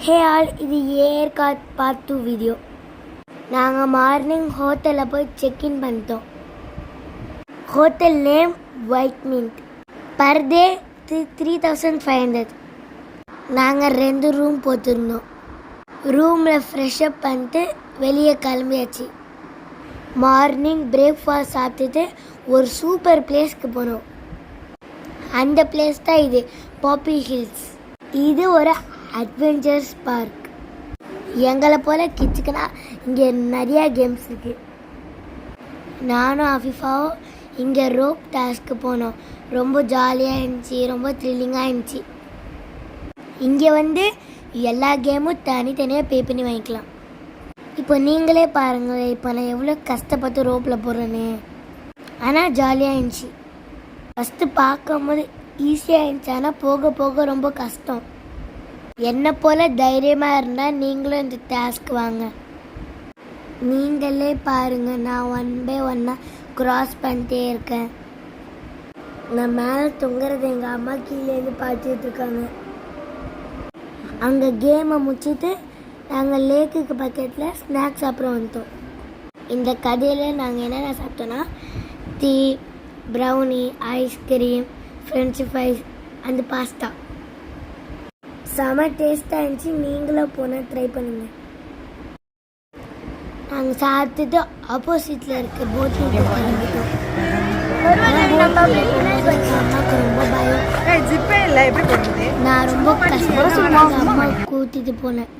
ஹே all, இது Yercaud part 2 video. நாங்கள் morning ஹோட்டலில் போய் செக்இன் பண்ணிட்டோம். Hotel name white mint. Per day 3500. நாங்கள் 2 ரூம் போட்டிருந்தோம். ரூமில் ஃப்ரெஷ்அப் பண்ணிட்டு வெளியே கிளம்பியாச்சு. மார்னிங் பிரேக்ஃபாஸ்ட் சாப்பிட்டுட்டு ஒரு சூப்பர் பிளேஸ்க்கு போனோம். அந்த பிளேஸ் தான் இது, பாப்பி ஹில்ஸ். இது ஒரு அட்வென்ச்சர்ஸ் பார்க். எங்களை போல் கிட்ஸுக்குன்னா இங்கே நிறையா கேம்ஸ் இருக்குது. நானும் அஃபிஃபாவும் இங்கே ரோப் டாஸ்க்கு போனோம். ரொம்ப ஜாலியாக இருந்துச்சு, ரொம்ப த்ரில்லிங்காக இருந்துச்சு. இங்கே எல்லா கேமும் தனித்தனியாக பே பண்ணி வாங்கிக்கலாம். இப்போ நீங்களே பாருங்கள், இப்போ நான் எவ்வளோ கஷ்டப்பட்டு ரோப்பில் போடுறேன்னு. ஆனால் ஜாலியாக இருந்துச்சு. ஃபஸ்ட்டு பார்க்கும்போது ஈஸியாக இருந்துச்சு, ஆனால் போக போக ரொம்ப கஷ்டம். என்னை போல் தைரியமாக இருந்தால் நீங்களும் இந்த டாஸ்க் வாங்க. நீங்களே பாருங்கள், நான் 1 by 1 க்ராஸ் பண்ணிட்டே இருக்கேன். நான் மேலே தொங்குறது எங்கள் அம்மா கீழேருந்து பார்த்துட்டு இருக்காங்க. அங்கே கேமை முடிச்சுட்டு நாங்கள் லேக்குக்கு பக்கத்தில் ஸ்நாக்ஸ் சாப்பிட வந்துட்டோம். இந்த கடையில் நாங்கள் என்னென்ன சாப்பிட்டோன்னா tea, brownie, ice cream, french fries அந்த பாஸ்தா. செம டேஸ்ட்டாக இருந்துச்சு. நீங்களும் போனால் ட்ரை பண்ணுங்க. நாங்கள் சாப்பிட்டுட்டு ஆப்போசிட்டில் இருக்க போட்டிங் கிளம்பிட்டோம். அம்மாவுக்கு ரொம்ப பயம். நான் ரொம்ப கஷ்டப்பட்டு அம்மா கூட்டிட்டு போனேன்.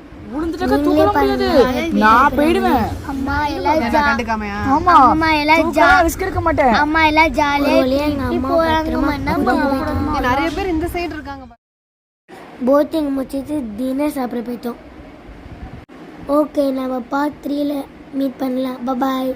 அம்மா எல்லாம் ஜாலியாக போட்டிங் முடிச்சுட்டு டின்னர் சாப்பிட போயிட்டோம். ஓகே, நம்ம பார்ட் 3ல் மீட் பண்ணலாம். பாய்.